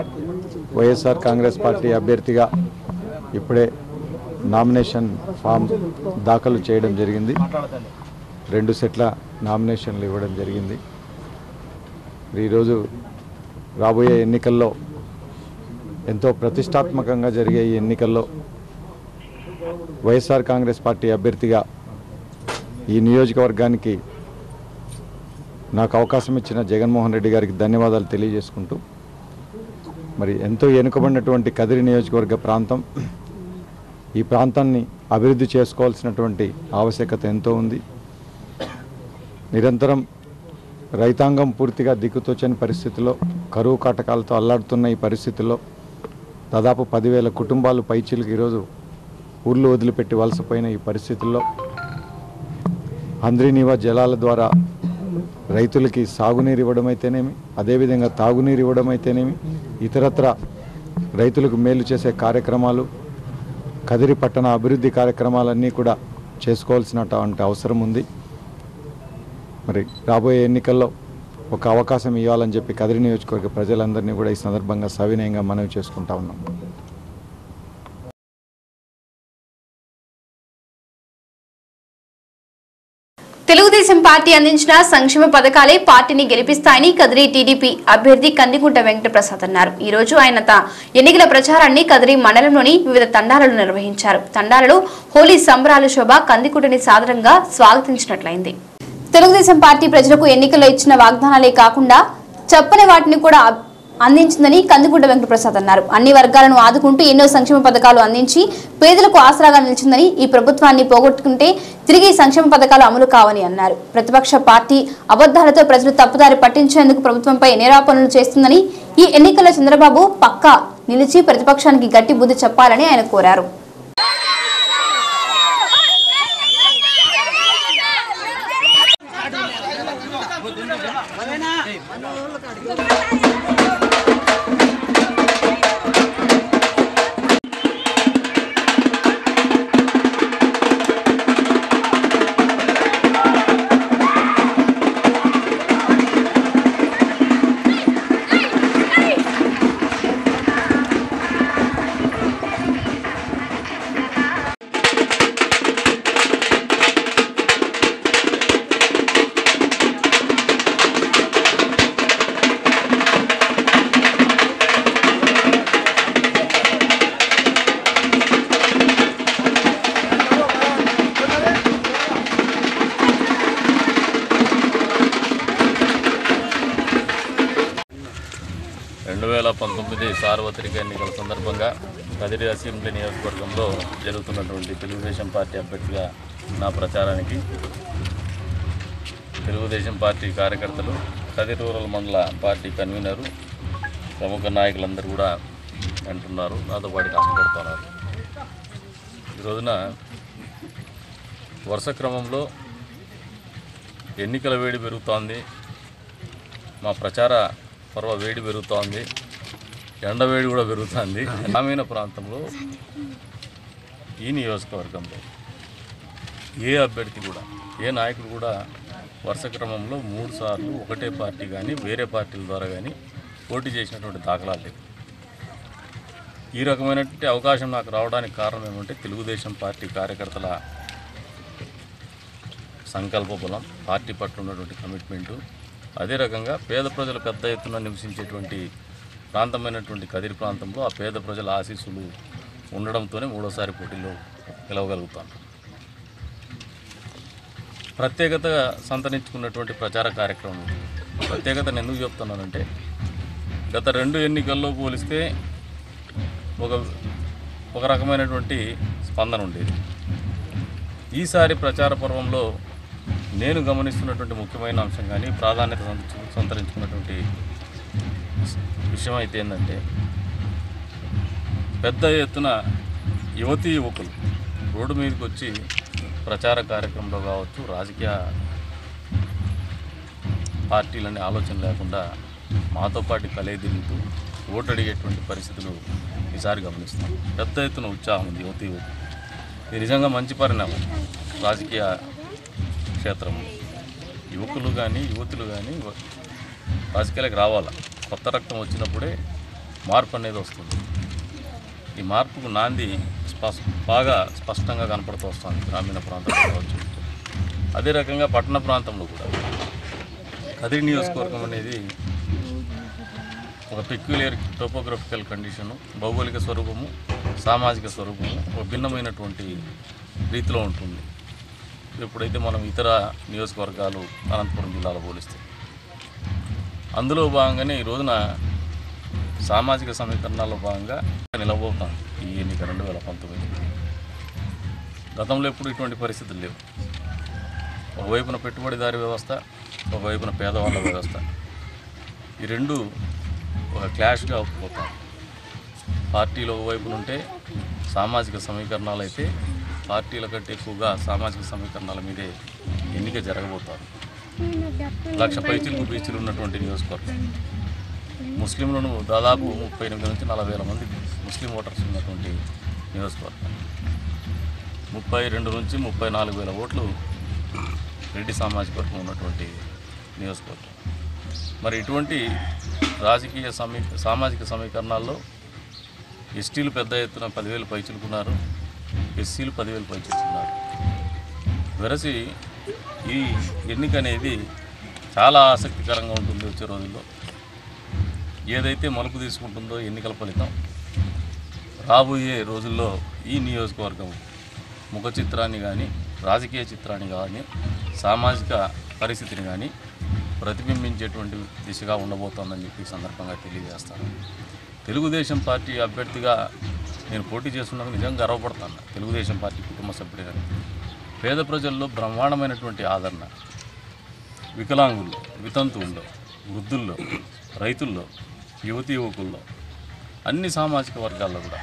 వైఎస్ఆర్ కాంగ్రెస్ పార్టీ అభ్యర్థిగా ఇప్పుడే నామినేషన్ ఫామ్ దాఖలు చేయడం జరిగింది. 2 సెట్ల నామినేషన్లు ఇవ్వడం జరిగింది. ఈరోజు రాబోయే ఎన్నికల్లో ఎంతో ప్రతిష్టాత్మకంగా జరిగే ఈ ఎన్నికల్లో వైఎస్ఆర్ కాంగ్రెస్ పార్టీ అభ్యర్థిగా ఈ నియోజకవర్గానికి నాకు అవకాశం ఇచ్చిన జగన్మోహన్ రెడ్డి గారికి ధన్యవాదాలు తెలియజేసుకుంటూ, మరి ఎంతో వెనుకబడినటువంటి కదిరి నియోజకవర్గ ప్రాంతం, ఈ ప్రాంతాన్ని అభివృద్ధి చేసుకోవాల్సినటువంటి ఆవశ్యకత ఎంతో ఉంది. నిరంతరం రైతాంగం పూర్తిగా దిక్కుతోచని పరిస్థితిలో, కరువు కాటకాలతో అల్లాడుతున్న ఈ పరిస్థితుల్లో దాదాపు 10,000 కుటుంబాలు పైచీలకు ఈరోజు ఊర్లు వదిలిపెట్టి వలసపోయిన ఈ పరిస్థితుల్లో హంద్రీనీవా జలాల ద్వారా రైతులకి సాగునీరు ఇవ్వడం అయితేనేమి, అదేవిధంగా తాగునీరు ఇవ్వడం అయితేనేమి, ఇతరత్ర రైతులకు మేలు చేసే కార్యక్రమాలు, కదిరి పట్టణ అభివృద్ధి కార్యక్రమాలన్నీ కూడా చేసుకోవాల్సినటువంటి అవసరం ఉంది. మరి రాబోయే ఎన్నికల్లో ఒక అవకాశం ఇవ్వాలని చెప్పి కదిరి నియోజకవర్గ ప్రజలందరినీ కూడా ఈ సందర్భంగా సవినయంగా మనవి చేసుకుంటా ఉన్నాం. తెలుగుదేశం పార్టీ అందించిన సంక్షేమ పథకాలే పార్టీని గెలిపిస్తాయని కదిరి టీడీపీ అభ్యర్థి కందికుంట వెంకటప్రసాద్ అన్నారు. ఈ రోజు ఆయన ఎన్నికల ప్రచారాన్ని కదిరి మండలంలోని వివిధ తండాలలో నిర్వహించారు. తండాలలో హోలీ సంబరాల శోభ కందికుంటని సాదరంగా స్వాగతించినట్లయింది. తెలుగుదేశం పార్టీ ప్రజలకు ఎన్నికల్లో ఇచ్చిన వాగ్దానాలే కాకుండా చెప్పని వాటిని కూడా అందించిందని కందికుంట వెంకటప్రసాద్ అన్నారు. అన్ని వర్గాలను ఆదుకుంటూ ఎన్నో సంక్షేమ పథకాలు అందించి పేదలకు ఆసరాగా నిలిచిందని, ఈ ప్రభుత్వాన్ని పోగొట్టుకుంటే తిరిగి సంక్షేమ పథకాలు అమలు కావని అన్నారు. ప్రతిపక్ష పార్టీ అబద్దాలతో ప్రజలు తప్పుదారి పట్టించేందుకు ప్రభుత్వంపై నేరాపనులు చేస్తుందని, ఈ ఎన్నికల్లో చంద్రబాబు పక్కా నిలిచి ప్రతిపక్షానికి గట్టి బుద్ధి చెప్పాలని ఆయన కోరారు. 2019 సార్వత్రిక ఎన్నికల సందర్భంగా కదిరి అసెంబ్లీ నియోజకవర్గంలో జరుగుతున్నటువంటి తెలుగుదేశం పార్టీ అభ్యర్థిగా నా ప్రచారానికి తెలుగుదేశం పార్టీ కార్యకర్తలు, కదిరి రూరల్ మండల పార్టీ కన్వీనరు, ప్రముఖ నాయకులందరూ కూడా అంటున్నారు, నాతో పాటు కష్టపడుతున్నారు. ఈ రోజున వరుస క్రమంలో ఎన్నికల వేడి పెరుగుతోంది, మా ప్రచార పర్వ వేడి పెరుగుతోంది, ఎండవేడి కూడా పెరుగుతుంది. గ్రామీణ ప్రాంతంలో ఈ నియోజకవర్గంలో ఏ అభ్యర్థి కూడా, ఏ నాయకుడు కూడా వరుస క్రమంలో 3 సార్లు ఒకటే పార్టీ కానీ వేరే పార్టీల ద్వారా కానీ పోటీ చేసినటువంటి దాఖలాలు లేవు. ఈ రకమైనటువంటి అవకాశం నాకు రావడానికి కారణం ఏమంటే తెలుగుదేశం పార్టీ కార్యకర్తల సంకల్ప బలం, పార్టీ పట్ల ఉన్నటువంటి కమిట్మెంటు, అదే రకంగా పేద ప్రజలు పెద్ద ఎత్తున నివసించేటువంటి ప్రాంతమైనటువంటి కదిరి ప్రాంతంలో ఆ పేద ప్రజల ఆశీస్సులు ఉండడంతోనే 3వ పోటీలో గెలవగలుగుతాను. ప్రత్యేకత సంతరించుకున్నటువంటి ప్రచార కార్యక్రమం. ప్రత్యేకతను ఎందుకు చెప్తున్నానంటే గత 2 ఎన్నికల్లో పోలిస్తే ఒక రకమైనటువంటి స్పందన ఉండేది. ఈసారి ప్రచార పర్వంలో నేను గమనిస్తున్నటువంటి ముఖ్యమైన అంశం కానీ ప్రాధాన్యత సంతరించుకున్నటువంటి విషయం అయితే ఏంటంటే పెద్ద ఎత్తున యువతీ యువకులు రోడ్డు మీదకి వచ్చి ప్రచార కార్యక్రమంలో కావచ్చు, రాజకీయ పార్టీలనే ఆలోచన లేకుండా మాతో పాటు కలయిదిరుగుతూ ఓటు అడిగేటువంటి పరిస్థితులు ఈసారి గమనిస్తాం. పెద్ద ఎత్తున ఉత్సాహం ఉంది యువతీ యువకులు. ఇది నిజంగా మంచి పరిణామం. రాజకీయ క్షేత్రంలో యువకులు కానీ యువతులు కానీ రాజకీయాలకు రావాలా. కొత్త రక్తం వచ్చినప్పుడే మార్పు అనేది వస్తుంది. ఈ మార్పుకు నాంది బాగా స్పష్టంగా కనపడుతూ వస్తుంది గ్రామీణ ప్రాంతంలో కావచ్చు. అదే రకంగా పట్టణ ప్రాంతంలో కూడా కదిరి నియోజకవర్గం అనేది ఒక పెక్యులర్ టోపోగ్రఫికల్ కండిషను, భౌగోళిక స్వరూపము, సామాజిక స్వరూపము ఒక భిన్నమైనటువంటి రీతిలో ఉంటుంది. ఎప్పుడైతే మనం ఇతర నియోజకవర్గాలు అనంతపురం జిల్లాలో పోలిస్తే, అందులో భాగంగానే ఈ రోజున సామాజిక సమీకరణాల్లో భాగంగా నిలబోతాం ఈ ఎన్నిక 2019. గతంలో ఎప్పుడు ఇటువంటి పరిస్థితులు లేవు. ఒకవైపున పెట్టుబడిదారి వ్యవస్థ, ఒకవైపున పేదవాళ్ళ వ్యవస్థ, ఈ రెండు ఒక క్లాష్గా పోతాం. పార్టీలు ఒకవైపున ఉంటే సామాజిక సమీకరణాలు అయితే పార్టీల కంటే ఎక్కువగా సామాజిక సమీకరణాల మీదే ఎన్నిక జరగబోతారు. 1,00,000 పైచీలకు బీచ్లు ఉన్నటువంటి నియోజకవర్గం, ముస్లింలను దాదాపు 38 నుంచి 40,000 మంది ముస్లిం ఓటర్స్ ఉన్నటువంటి నియోజకవర్గం, 32 నుంచి 34,000 ఓట్లు రెడ్డి సామాజిక వర్గం ఉన్నటువంటి నియోజకవర్గం. మరి ఇటువంటి రాజకీయ సామాజిక సమీకరణాల్లో ఎస్టీలు పెద్ద ఎత్తున 10,000 పైచులుకున్నారు, ఎస్సీలు 10,000 పైచులుకున్నారు. వెరసి ఈ ఎన్నిక అనేది చాలా ఆసక్తికరంగా ఉంటుంది. వచ్చే రోజుల్లో ఏదైతే మలుపు తీసుకుంటుందో ఎన్నికల ఫలితం, రాబోయే రోజుల్లో ఈ నియోజకవర్గం ముఖ చిత్రాన్ని కానీ, రాజకీయ చిత్రాన్ని కానీ, సామాజిక పరిస్థితిని కానీ ప్రతిబింబించేటువంటి దిశగా ఉండబోతోందని చెప్పి సందర్భంగా తెలియజేస్తాను. తెలుగుదేశం పార్టీ అభ్యర్థిగా నేను పోటీ చేస్తున్నందుకు నిజంగా గర్వపడతాను. తెలుగుదేశం పార్టీ కుటుంబ సభ్యుడిగా పేద ప్రజల్లో బ్రహ్మాండమైనటువంటి ఆదరణ, వికలాంగుల్లో, వితంతువుల్లో, వృద్ధుల్లో, రైతుల్లో, యువతీ యువకుల్లో, అన్ని సామాజిక వర్గాల్లో కూడా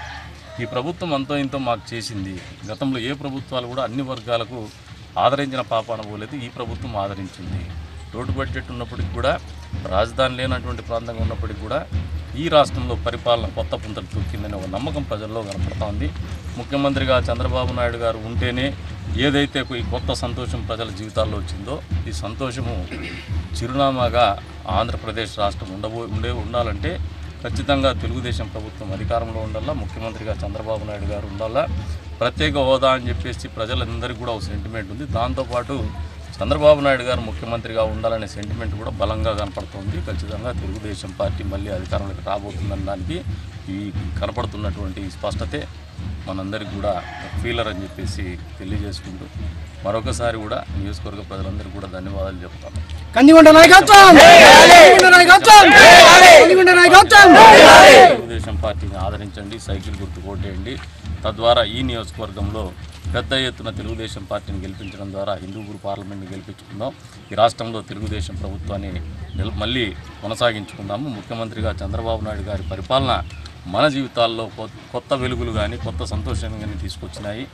ఈ ప్రభుత్వం అంతో ఇంతో మాకు చేసింది. గతంలో ఏ ప్రభుత్వాలు కూడా అన్ని వర్గాలకు ఆదరించిన పాపాన పోలేదు, ఈ ప్రభుత్వం ఆదరించింది. రోడ్డు బడ్జెట్ ఉన్నప్పటికీ కూడా, రాజధాని లేనటువంటి ప్రాంతంగా ఉన్నప్పటికీ కూడా ఈ రాష్ట్రంలో పరిపాలన కొత్త పుంతలు తొక్కిందని ఒక నమ్మకం ప్రజల్లో కనపడతా ఉంది. ముఖ్యమంత్రిగా చంద్రబాబు నాయుడు గారు ఉంటేనే ఏదైతే ఈ కొత్త సంతోషం ప్రజల జీవితాల్లో వచ్చిందో, ఈ సంతోషము చిరునామాగా ఆంధ్రప్రదేశ్ రాష్ట్రం ఉండాలంటే ఖచ్చితంగా తెలుగుదేశం ప్రభుత్వం అధికారంలో ఉండాలా, ముఖ్యమంత్రిగా చంద్రబాబు నాయుడు గారు ఉండాలా. ప్రత్యేక హోదా అని చెప్పేసి ప్రజలందరికీ కూడా ఒక సెంటిమెంట్ ఉంది. దాంతోపాటు చంద్రబాబు నాయుడు గారు ముఖ్యమంత్రిగా ఉండాలనే సెంటిమెంట్ కూడా బలంగా కనపడుతుంది. ఖచ్చితంగా తెలుగుదేశం పార్టీ మళ్ళీ అధికారంలోకి రాబోతుందన్న దానికి ఈ కనపడుతున్నటువంటి స్పష్టతే మనందరికీ కూడా ఫీలర్ అని చెప్పేసి తెలియజేసుకుంటూ మరొకసారి కూడా నియోజకవర్గ ప్రజలందరికీ కూడా ధన్యవాదాలు చెప్తాను. పార్టీని ఆదరించండి, సైకిల్ గుర్తుకు ఓటేయండి. తద్వారా ఈ నియోజకవర్గంలో పెద్ద ఎత్తున తెలుగుదేశం పార్టీని గెలిపించడం ద్వారా హిందూపూర్ పార్లమెంట్ని గెలిపించుకుందాం. ఈ రాష్ట్రంలో తెలుగుదేశం ప్రభుత్వాన్ని మళ్ళీ కొనసాగించుకుందాము. ముఖ్యమంత్రిగా చంద్రబాబు నాయుడు గారి పరిపాలన మన జీవితాల్లో కొత్త వెలుగులు కానీ కొత్త సంతోషం కానీ తీసుకొచ్చినాయి.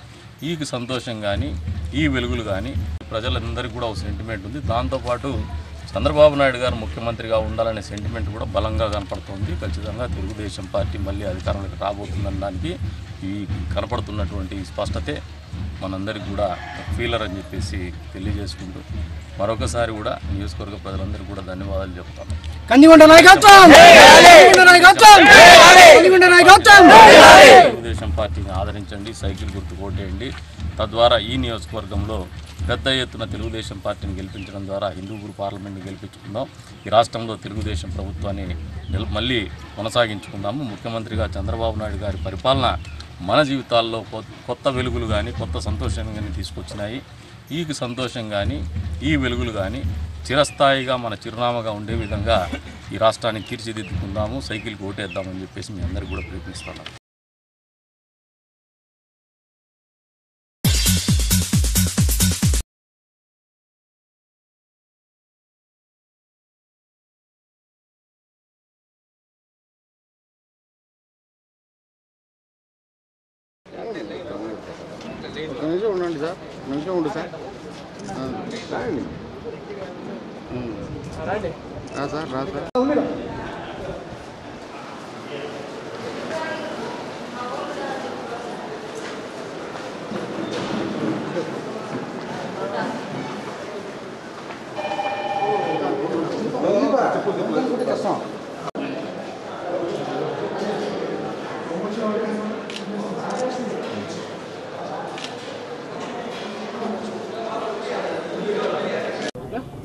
ఈ సంతోషం కానీ ఈ వెలుగులు కానీ ప్రజలందరికీ కూడా ఒక సెంటిమెంట్ ఉంది. దాంతోపాటు చంద్రబాబు నాయుడు గారు ముఖ్యమంత్రిగా ఉండాలనే సెంటిమెంట్ కూడా బలంగా కనపడుతుంది. ఖచ్చితంగా తెలుగుదేశం పార్టీ మళ్ళీ అధికారంలోకి రాబోతుందనడానికి ఈ కనపడుతున్నటువంటి స్పష్టతే మనందరికీ కూడా ఫీలర్ అని చెప్పేసి తెలియజేసుకుంటూ మరొకసారి కూడా నియోజకవర్గ ప్రజలందరికీ కూడా ధన్యవాదాలు చెప్తాను. తెలుగుదేశం పార్టీని ఆదరించండి, సైకిల్ గుర్తుకు ఓటేయండి. తద్వారా ఈ నియోజకవర్గంలో పెద్ద ఎత్తున తెలుగుదేశం పార్టీని గెలిపించడం ద్వారా హిందూపూర్ పార్లమెంట్ని గెలిపించుకుందాం. ఈ రాష్ట్రంలో తెలుగుదేశం ప్రభుత్వాన్ని మళ్ళీ కొనసాగించుకుందాము. ముఖ్యమంత్రిగా చంద్రబాబు నాయుడు గారి పరిపాలన మన జీవితాల్లో కొత్త వెలుగులు కానీ కొత్త సంతోషం కానీ తీసుకొచ్చినాయి. ఈ సంతోషం కానీ ఈ వెలుగులు కానీ చిరస్థాయిగా మన చిరునామాగా ఉండే విధంగా ఈ రాష్ట్రాన్ని తీర్చిదిద్దుకుందాము, సైకిల్కి ఓటేద్దామని చెప్పేసి మీ అందరికీ కూడా ప్రయత్నిస్తున్నాను. నిమిషం ఉండండి సార్, నిమిషం ఉండు సార్. రా సార్, రా సార్.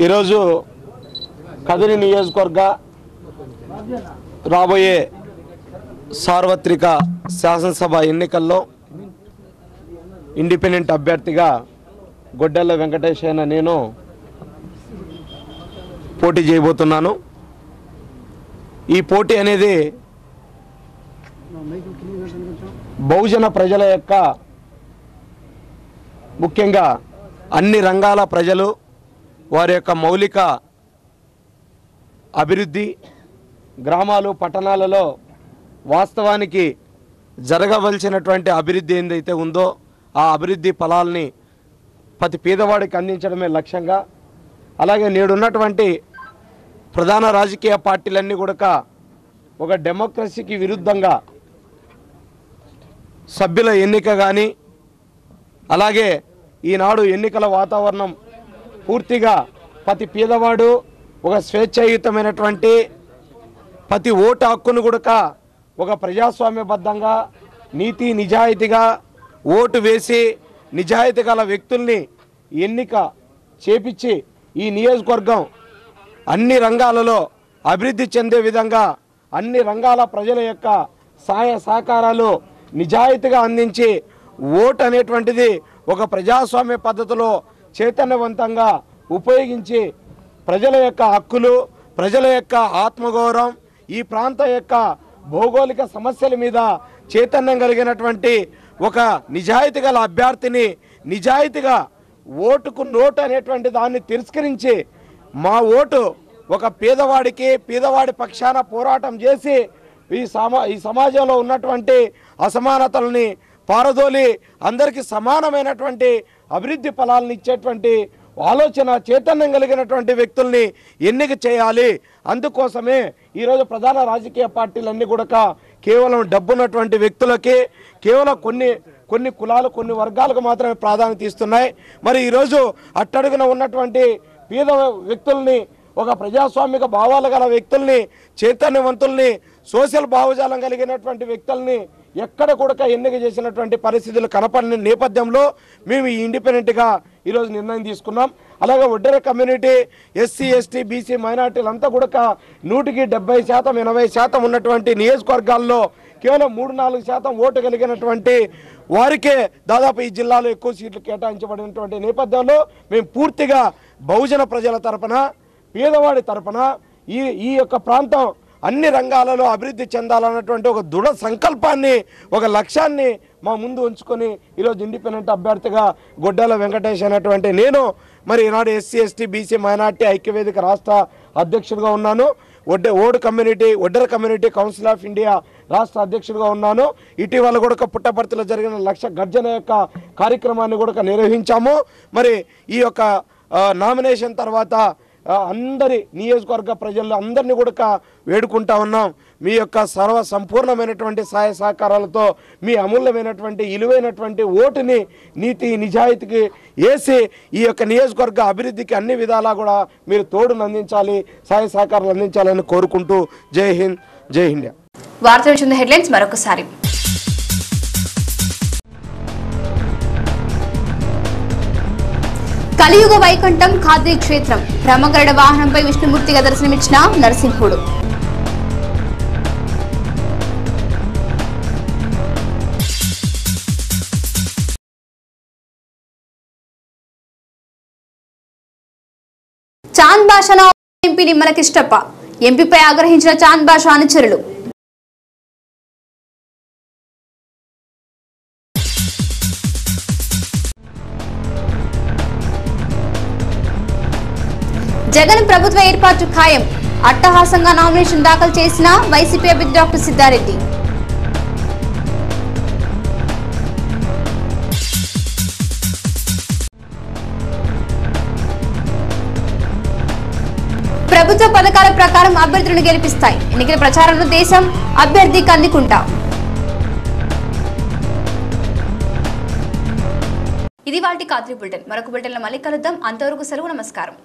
ఈరోజు కదిరి నియోజకవర్గ రాబోయే సార్వత్రిక శాసనసభ ఎన్నికల్లో ఇండిపెండెంట్ అభ్యర్థిగా గొడ్డెల్ల వెంకటేష్ అయిన నేను పోటీ చేయబోతున్నాను. ఈ పోటీ అనేది బహుజన ప్రజల యొక్క ముఖ్యంగా అన్ని రంగాల ప్రజలు వారి యొక్క మౌలిక అభివృద్ధి గ్రామాలు పట్టణాలలో వాస్తవానికి జరగవలసినటువంటి అభివృద్ధి ఏదైతే ఉందో ఆ అభివృద్ధి ఫలాల్ని ప్రతి పేదవాడికి అందించడమే లక్ష్యంగా, అలాగే నేడున్నటువంటి ప్రధాన రాజకీయ పార్టీలన్నీ కూడా ఒక డెమోక్రసీకి విరుద్ధంగా సభ్యుల ఎన్నిక కానీ, అలాగే ఈనాడు ఎన్నికల వాతావరణం పూర్తిగా ప్రతి పేదవాడు ఒక స్వేచ్ఛాయుతమైనటువంటి ప్రతి ఓటు హక్కును కూడా ఒక ప్రజాస్వామ్యబద్ధంగా నీతి నిజాయితీగా ఓటు వేసి నిజాయితీ గల వ్యక్తుల్ని ఎన్నిక చేపించి ఈ నియోజకవర్గం అన్ని రంగాలలో అభివృద్ధి చెందే విధంగా అన్ని రంగాల ప్రజల యొక్క సహాయ సహకారాలు నిజాయితీగా అందించి ఓటు అనేటువంటిది ఒక ప్రజాస్వామ్య పద్ధతిలో చైతన్యవంతంగా ఉపయోగించి ప్రజల యొక్క హక్కులు, ప్రజల యొక్క ఆత్మగౌరవం, ఈ ప్రాంత యొక్క భౌగోళిక సమస్యల మీద చైతన్యం కలిగినటువంటి ఒక నిజాయితీ గల అభ్యర్థిని నిజాయితీగా ఓటుకు నోటు అనేటువంటి దాన్ని తిరస్కరించి మా ఓటు ఒక పేదవాడి పక్షాన పోరాటం చేసి ఈ సమాజంలో ఉన్నటువంటి అసమానతల్ని పారదోలి అందరికీ సమానమైనటువంటి అభివృద్ధి ఫలాలను ఇచ్చేటువంటి ఆలోచన చైతన్యం కలిగినటువంటి వ్యక్తుల్ని ఎన్నిక చేయాలి. అందుకోసమే ఈరోజు ప్రధాన రాజకీయ పార్టీలన్నీ కూడా కేవలం డబ్బున్నటువంటి వ్యక్తులకి కేవలం కొన్ని కులాలు కొన్ని వర్గాలకు మాత్రమే ప్రాధాన్యత ఇస్తున్నాయి. మరి ఈరోజు అట్టడుగున ఉన్నటువంటి పేద వ్యక్తుల్ని ఒక ప్రజాస్వామిక భావాలు గల వ్యక్తుల్ని చైతన్యవంతుల్ని సోషల్ భావజాలం కలిగినటువంటి వ్యక్తుల్ని ఎక్కడ కూడా ఎన్నిక చేసినటువంటి పరిస్థితులు కనపడిన నేపథ్యంలో మేము ఈ ఇండిపెండెంట్గా ఈరోజు నిర్ణయం తీసుకున్నాం. అలాగే Oddera community SC ST BC మైనార్టీలంతా కూడా 100% 80% ఉన్నటువంటి నియోజకవర్గాల్లో కేవలం 3-4% ఓటు కలిగినటువంటి వారికే దాదాపు ఈ జిల్లాలో ఎక్కువ సీట్లు కేటాయించబడినటువంటి నేపథ్యంలో మేము పూర్తిగా బహుజన ప్రజల తరపున పేదవాడి తరపున ఈ యొక్క ప్రాంతం అన్ని రంగాలలో అభివృద్ధి చెందాలన్నటువంటి ఒక దృఢ సంకల్పాన్ని, ఒక లక్ష్యాన్ని మా ముందు ఉంచుకొని ఈరోజు ఇండిపెండెంట్ అభ్యర్థిగా గొడ్డాల వెంకటేష్ అనేటువంటి నేను మరి ఈనాడు ఎస్సీ ఎస్టీ బీసీ మైనార్టీ ఐక్యవేదిక రాష్ట్ర అధ్యక్షుడిగా ఉన్నాను. Oddera community council of India రాష్ట్ర అధ్యక్షుడిగా ఉన్నాను. ఇటీవల కూడా పుట్టపర్తిలో జరిగిన లక్ష గర్జన యొక్క కార్యక్రమాన్ని కూడా నిర్వహించాము. మరి ఈ యొక్క నామినేషన్ తర్వాత అందరి నియోజకవర్గ ప్రజల్లో అందరినీ కూడా వేడుకుంటా ఉన్నాం. మీ యొక్క సంపూర్ణమైనటువంటి సహాయ సహకారాలతో మీ అమూల్యమైనటువంటి విలువైనటువంటి ఓటుని నీతి నిజాయితీకి వేసి ఈ యొక్క నియోజకవర్గ అభివృద్ధికి అన్ని విధాలా కూడా మీరు తోడును అందించాలి, సహాయ సహకారాలు అందించాలని కోరుకుంటూ జై హింద్, జై ఇండియా. వార్తలు చూసిన హెడ్లైన్స్ మరొకసారి. కలియుగ వైకుంఠం ఖాద్రి క్షేత్రం, బ్రహ్మగరుడ వాహనంపై విష్ణుమూర్తిగా దర్శనమిచ్చిన నరసింహుడు. చాంద్ బాషా ఎంపీ నిమ్మల కిష్టప్ప, ఎంపీపై ఆగ్రహించిన చాంద్ బాషా అనుచరులు. జగన్ ప్రభుత్వ ఏర్పాటు ఖాయం, అట్టహాసంగా నామినేషన్ దాఖలు చేసిన వైసీపీ అభ్యర్థి డాక్టర్ సిద్ధారెడ్డి. ప్రభుత్వ పథకాల ప్రకారం అభ్యర్థులను గెలిపిస్తాయి, ఎన్నికల ప్రచారంలో దేశం అభ్యర్థి కందికుంటా. ఇది వాటి ఖాద్రి బులెటిన్. మరొక బులెటిన్లో మళ్ళీ కలుద్దాం. అంతవరకు సెలవు, నమస్కారం.